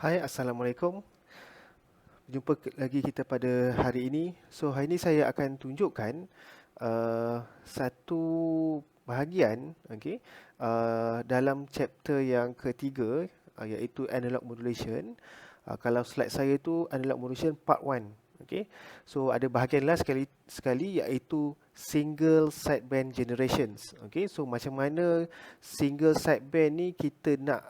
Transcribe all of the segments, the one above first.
Hai, Assalamualaikum. Jumpa lagi kita pada hari ini. So, hari ini saya akan tunjukkan satu bahagian, dalam chapter yang ketiga, iaitu analog modulation. Kalau slide saya tu analog modulation part 1. Okay. So, ada bahagian last sekali iaitu single sideband generations. Okay. So, macam mana single sideband ni kita nak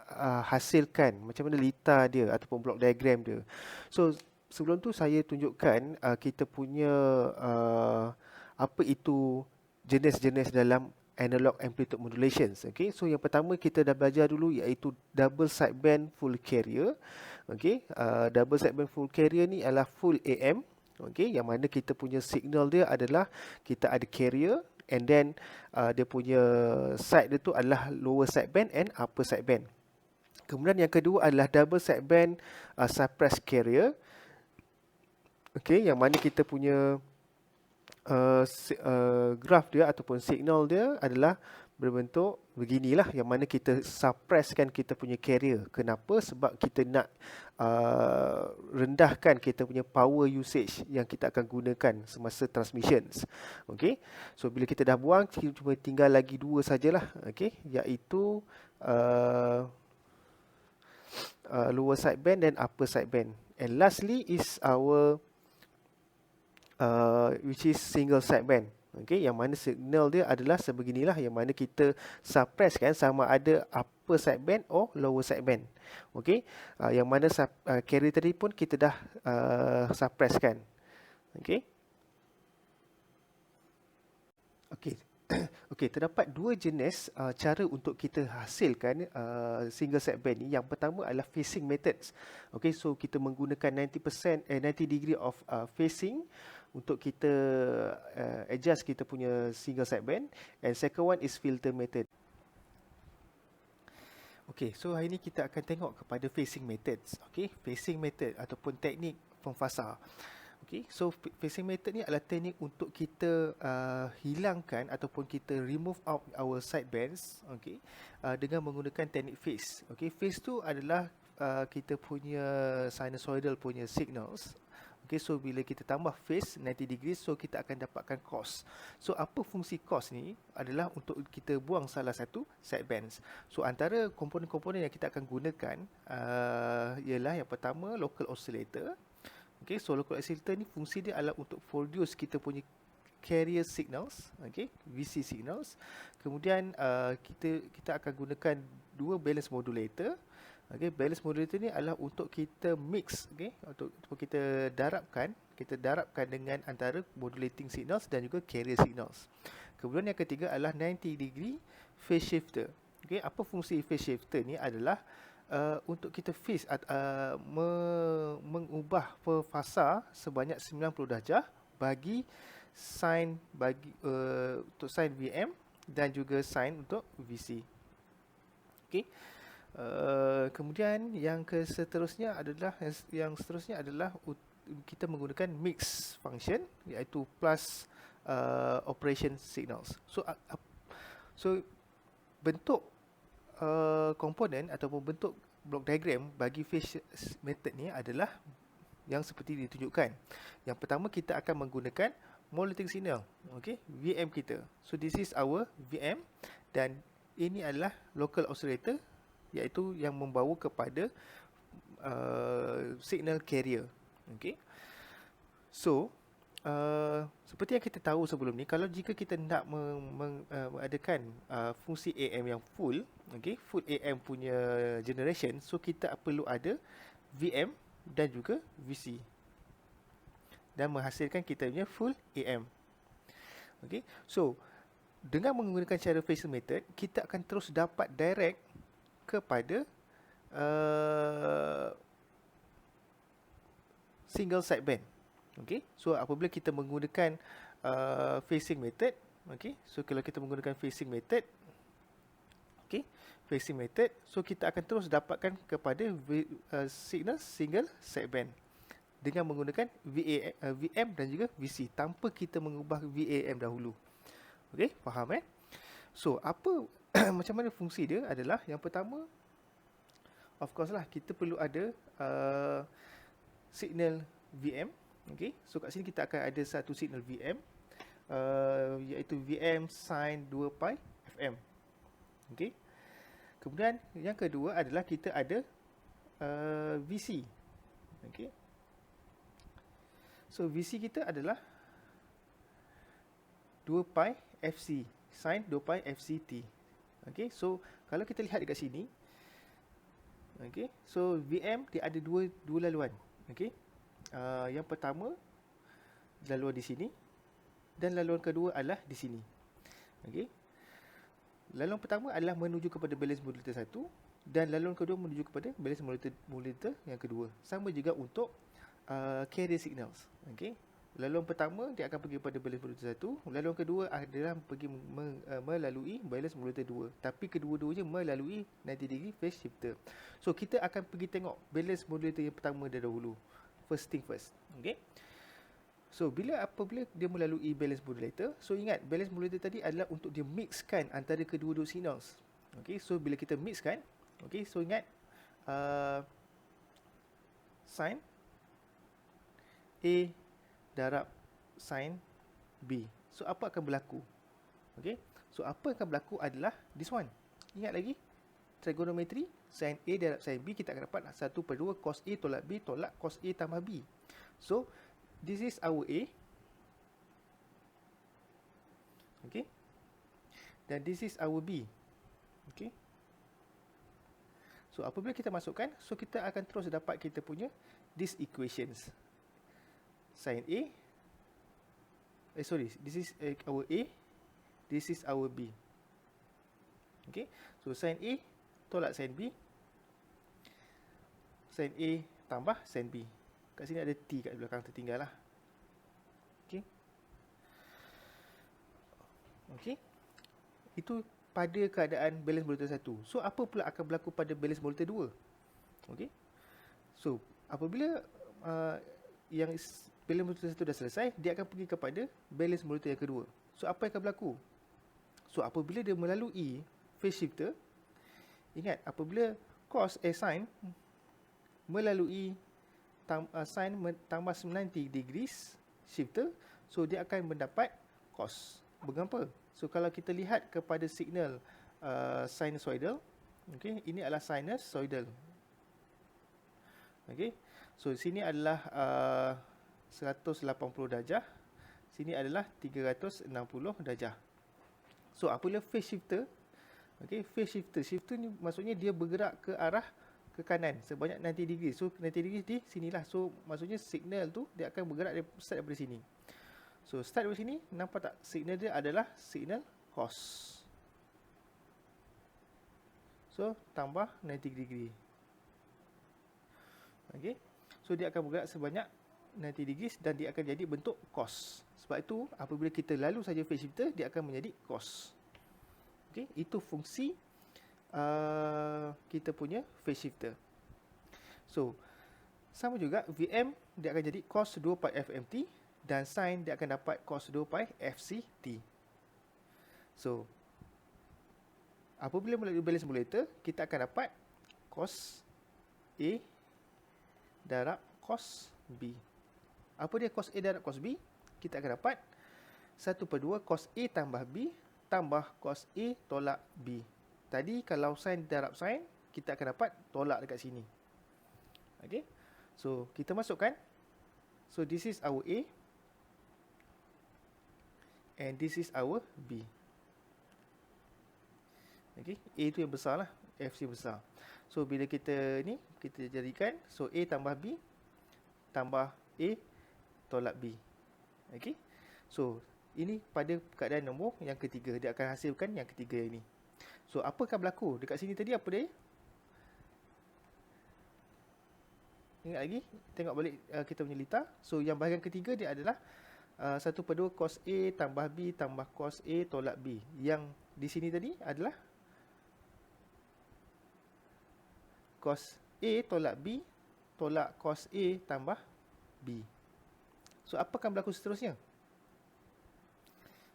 hasilkan, macam mana litar dia ataupun block diagram dia. So, sebelum tu saya tunjukkan kita punya apa itu jenis-jenis dalam analog amplitude modulations. Okay, so yang pertama kita dah belajar dulu iaitu double sideband full carrier. Okay, double sideband full carrier ni adalah full AM. Okay, yang mana kita punya signal dia adalah kita ada carrier and then dia punya side dia tu adalah lower sideband and upper sideband. Kemudian yang kedua adalah double sideband suppressed carrier. Okay, yang mana kita punya graph dia ataupun signal dia adalah berbentuk beginilah, yang mana kita suppresskan kita punya carrier. Kenapa? Sebab kita nak rendahkan kita punya power usage yang kita akan gunakan semasa transmissions. Okay, so bila kita dah buang, cuma tinggal lagi dua sajalah, okay, iaitu lower sideband dan upper sideband. And lastly is our which is single sideband. Okay, yang mana signal dia adalah sebeginilah, yang mana kita suppress kan sama ada upper sideband or lower sideband. Okay, yang mana carrier tadi pun kita dah suppress kan. Okay. Okay. Okey, terdapat dua jenis cara untuk kita hasilkan single sideband ni. Yang pertama adalah phasing methods. Okey, so kita menggunakan 90 degree of phasing untuk kita adjust kita punya single sideband, and second one is filter method. Okey, so hari ni kita akan tengok kepada phasing methods. Okey, phasing method ataupun teknik pemfasa. Okay, so phasing method ni adalah teknik untuk kita hilangkan ataupun kita remove out our sidebands, okay, dengan menggunakan teknik phase. Okay, phase tu adalah kita punya sinusoidal punya signals. Okay, so bila kita tambah phase 90 degrees, so kita akan dapatkan cos. So apa fungsi cos ni adalah untuk kita buang salah satu sidebands. So antara komponen-komponen yang kita akan gunakan ialah yang pertama local oscillator. Okay, so local oscillator ni fungsi dia adalah untuk produce kita punya carrier signals, okay, VC signals. Kemudian kita akan gunakan dua balance modulator. Okay, balance modulator ni adalah untuk kita mix, okay, untuk kita darabkan dengan antara modulating signals dan juga carrier signals. Kemudian yang ketiga adalah 90 degree phase shifter. Okay, apa fungsi phase shifter ni adalah untuk kita phase mengubah fasa sebanyak 90 darjah bagi sin untuk sin VM dan juga sin untuk VC. Okey. Kemudian yang seterusnya adalah kita menggunakan mix function, iaitu plus operation signals. So bentuk komponen ataupun bentuk block diagram bagi phase method ni adalah yang seperti ditunjukkan. Yang pertama kita akan menggunakan modulating signal, okay, VM kita. So this is our VM dan ini adalah local oscillator, iaitu yang membawa kepada signal carrier. Okay. So seperti yang kita tahu sebelum ni, kalau jika kita nak mengadakan fungsi AM yang full, okay, full AM punya generation, so kita perlu ada VM dan juga VC dan menghasilkan kita punya full AM. Okay, so dengan menggunakan cara phasing method, kita akan terus dapat direct kepada single sideband. Okay, so apabila kita menggunakan phasing method, okay, so kalau kita menggunakan phasing method, okay, phasing method, so kita akan terus dapatkan kepada signal single sideband dengan menggunakan VM dan juga VC tanpa kita mengubah VAM dahulu. Okay, faham So apa macam mana fungsi dia adalah yang pertama, of course lah, kita perlu ada signal VM. Okay, so kat sini kita akan ada satu signal VM, iaitu VM sin 2 pi FM. Okay, kemudian yang kedua adalah kita ada VC. Okay, so VC kita adalah 2 pi FC, sin 2 pi FCT. Okay, so kalau kita lihat dekat sini, okay, so VM dia ada dua laluan. Okay, yang pertama laluan di sini dan laluan kedua adalah di sini. Okay, laluan pertama adalah menuju kepada balance modulator 1 dan laluan kedua menuju kepada balance modulator yang kedua. Sama juga untuk carrier signals. Okay, laluan pertama dia akan pergi pada balance modulator 1, laluan kedua adalah pergi melalui balance modulator 2, tapi kedua-duanya melalui 90 degree phase shifter. So kita akan pergi tengok balance modulator yang pertama dahulu, first thing first. Okay, so apabila dia melalui balance modulator, so ingat balance modulator tadi adalah untuk dia mixkan antara kedua-dua signals. Okay, so bila kita mixkan, okay, so ingat sin A darab sin B. So apa akan berlaku? Okay, so apa akan berlaku adalah this one. Ingat lagi trigonometry, sin A darab sin B, kita akan dapat 1/2 cos A tolak B tolak cos A tambah B. So this is our A. Okay, dan this is our B. Okay, so apabila kita masukkan, so kita akan terus dapat kita punya these equations. Sin A, this is our A, this is our B. Okay, so sin A tolak sin B, sin A tambah sin B. Kat sini ada T kat belakang tertinggal lah. Okay, okay, itu pada keadaan balance modulator 1. So apa pula akan berlaku pada balance modulator 2? Okay, so apabila yang balance modulator 1 dah selesai, dia akan pergi kepada balance modulator yang kedua. So apa yang akan berlaku? So apabila dia melalui phase shifter, ingat apabila cos sin melalui sin tambah 90 degrees shifter, so dia akan mendapat cos. Mengapa? So kalau kita lihat kepada signal sinusoidal, okay, ini adalah sinusoidal. Okay, so sini adalah 180 darjah, sini adalah 360 darjah. So apabila phase shifter, okay, phase shifter ni maksudnya dia bergerak ke arah ke kanan sebanyak 90 degree. So 90 degree di sinilah. So maksudnya signal tu dia akan bergerak start daripada sini. So start dari sini, nampak tak signal dia adalah signal cos. So tambah 90 degree. Okay, so dia akan bergerak sebanyak 90 degrees dan dia akan jadi bentuk cos. Sebab itu apabila kita lalu saja phase shifter, dia akan menjadi cos. Okay, itu fungsi kita punya phase shifter. So sama juga VM dia akan jadi cos 2 pi FMT dan sin dia akan dapat cos 2 pi FCT. So apabila melalui balance modulator, kita akan dapat cos A darab cos B. Apa dia cos A darab cos B? Kita akan dapat 1/2 cos A tambah B tambah cos A tolak B. Tadi kalau sin darab sin, kita akan dapat tolak dekat sini. Okay, so kita masukkan. So this is our A and this is our B. Okay, A tu yang besar lah, FC besar. So bila kita ni, kita jadikan, so A tambah B tambah A tolak B. Okay, so ini pada keadaan nombor yang ketiga, dia akan hasilkan yang ketiga ini. So apa akan berlaku dekat sini tadi? Apa dia? Ingat lagi, tengok balik kita punya litar. So yang bahagian ketiga dia adalah 1/2 cos A tambah B tambah cos A tolak B. Yang di sini tadi adalah cos A tolak B tolak cos A tambah B. So apa akan berlaku seterusnya?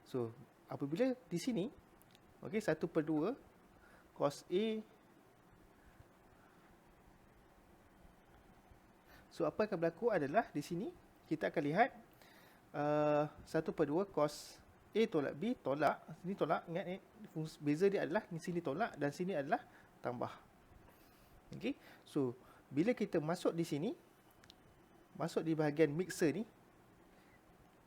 So apabila di sini, okay, 1/2 cos A So apa yang akan berlaku adalah di sini kita akan lihat 1/2 cos A tolak B, tolak, sini tolak, ingat beza dia adalah di sini tolak dan sini adalah tambah. Okey. So bila kita masuk di sini, masuk di bahagian mixer ni,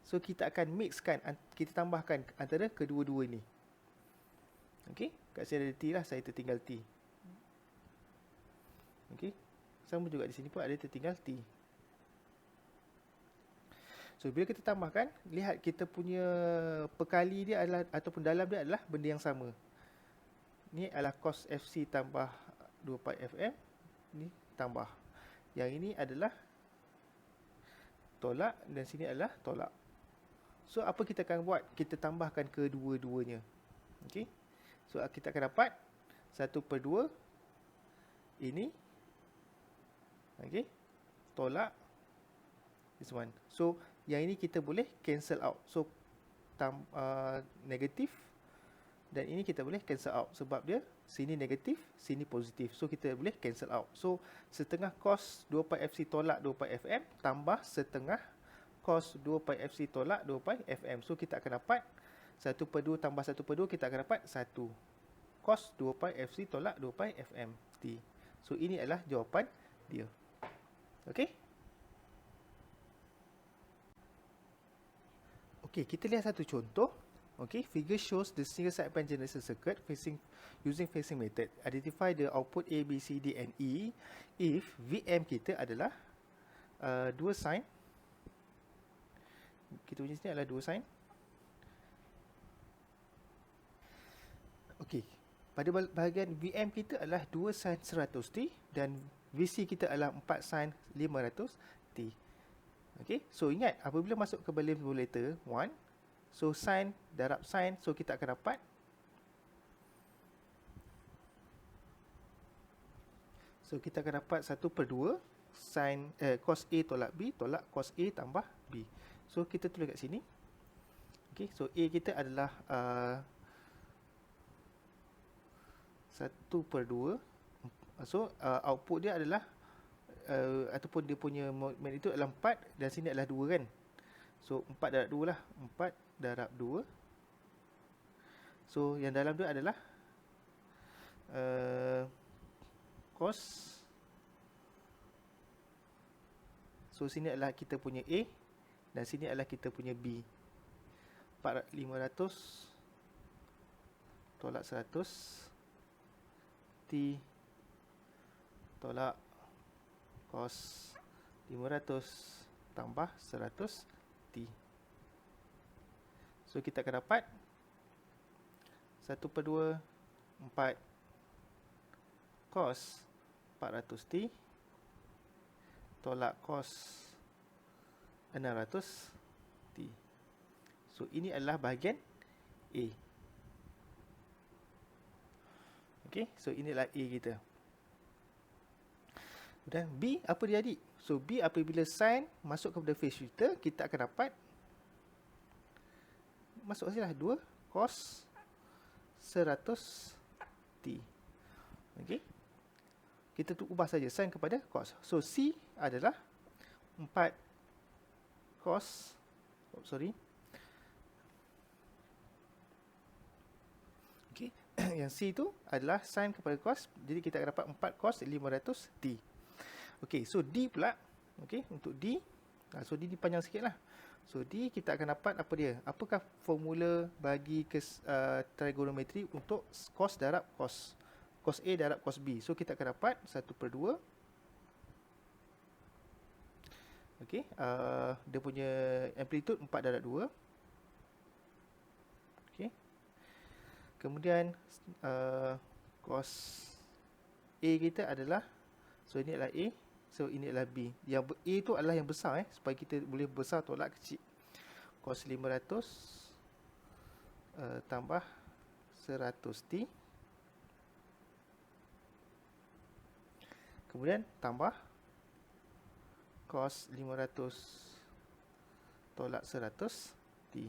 so kita akan mixkan, kita tambahkan antara kedua-dua ni. Okey, kat sini ada T lah, saya tertinggal T. Okey, sama juga di sini pun ada tertinggal T. So bila kita tambahkan, lihat kita punya perkali dia adalah, ataupun dalam dia adalah benda yang sama. Ni adalah cos FC tambah 2 pi FM, ni tambah. Yang ini adalah tolak dan sini adalah tolak. So apa kita akan buat? Kita tambahkan kedua-duanya. Okey. So kita akan dapat 1/2 ini, okey, tolak this one. So yang ini kita boleh cancel out. So negatif dan ini kita boleh cancel out sebab dia sini negatif, sini positif. So kita boleh cancel out. So setengah cos 2 pi FC tolak 2 pi FM tambah setengah cos 2 pi FC tolak 2 pi FM. So kita akan dapat 1/2 tambah 1/2, kita akan dapat 1 cos 2 pi FC tolak 2 pi FM T. So ini adalah jawapan dia. Okey. Okey, kita lihat satu contoh. Okay, figure shows the single sideband generation circuit using phasing method. Identify the output A, B, C, D and E if VM kita adalah 2 sin. Kita punya sini adalah 2 sin. Okey, pada bahagian VM kita adalah 2 sin 100T dan VC kita adalah 4 sin 500T. Okey, so ingat apabila masuk ke manipulator 1, so sin darab sin, so kita akan dapat kita akan dapat 1/2 sin cos A tolak B tolak cos A tambah B. So kita tulis kat sini. Okey, so A kita adalah 1/2. So output dia adalah ataupun dia punya magnitude adalah 4 dan sini adalah 2 kan. So 4 darab 2 lah, 4 darab 2. So yang dalam dia adalah cos. So sini adalah kita punya A dan sini adalah kita punya B. 500 tolak 100 T tolak cos 500 tambah 100 T. So kita akan dapat 1/2 4 cos 400 T tolak cos 600 T. So ini adalah bahagian A. Okey, so inilah A kita. Dan B apa dia adik? So B apabila sin masuk kepada phase shifter, kita akan dapat masuk sini lah 2 cos 100 T. Okey. Kita tu ubah saja sin kepada cos. So C adalah 4 cos Okey. Yang C tu adalah sin kepada cos. Jadi kita akan dapat 4 cos 500 T. Okey, so D pula. Okey, untuk D, so D ni panjang sikit lah. So D kita akan dapat apa dia? Apakah formula bagi trigonometri untuk cos darab cos? Cos A darab cos B. So kita akan dapat 1/2. Okey, dia punya amplitude 4 darab 2. Okey. Kemudian cos A kita adalah, so ini adalah A. So ini adalah B. Yang A tu adalah yang besar supaya kita boleh besar tolak kecil. Cos 500 tambah 100 T. Kemudian tambah cos 500 tolak 100 T.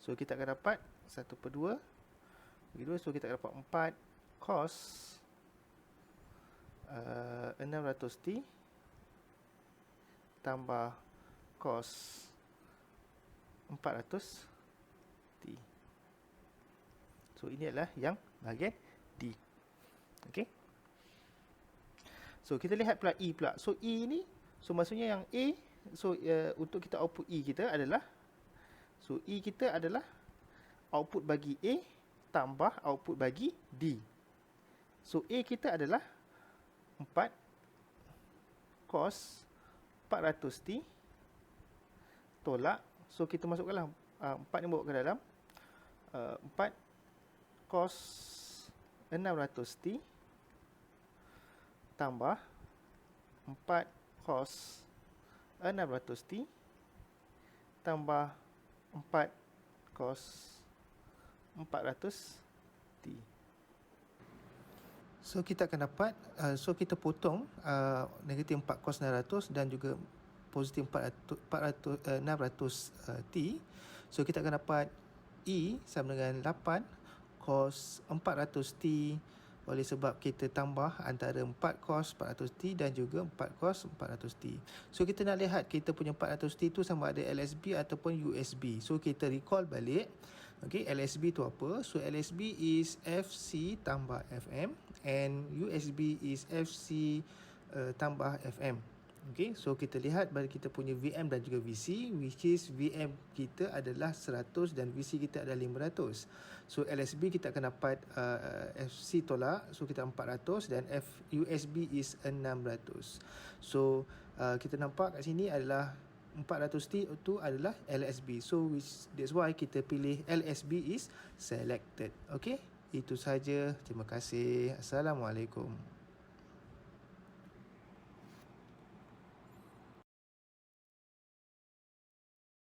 So kita akan dapat 1/2 bagi 2. So kita akan dapat 4 cos 600T tambah cos 400T. So ini adalah yang bahagian D. Okey. So kita lihat pula E pula. So E ni, so maksudnya yang A, so untuk kita output E kita adalah, so E kita adalah output bagi A tambah output bagi D. So A kita adalah 4 cos 400T tolak, so kita masukkanlah 4 ni bawa ke dalam, 4 cos 600T tambah 4 cos 600T tambah 4 cos 400T. So kita akan dapat, so kita potong negatif 4 cos 900 dan juga positif 600T. So kita akan dapat E sama dengan 8 cos 400T oleh sebab kita tambah antara 4 cos 400T dan juga 4 cos 400T. So kita nak lihat kita punya 400T tu sama ada LSB ataupun USB. So kita recall balik. Okay, LSB tu apa? So LSB is FC tambah FM and USB is FC tambah FM. Okay, so kita lihat bagi kita punya VM dan juga VC, which is VM kita adalah 100 dan VC kita adalah 500. So LSB kita akan dapat FC tolak, so kita 400 dan USB is 600. So kita nampak kat sini adalah 400T itu adalah LSB. So that's why kita pilih LSB is selected. Okay, itu saja. Terima kasih. Assalamualaikum.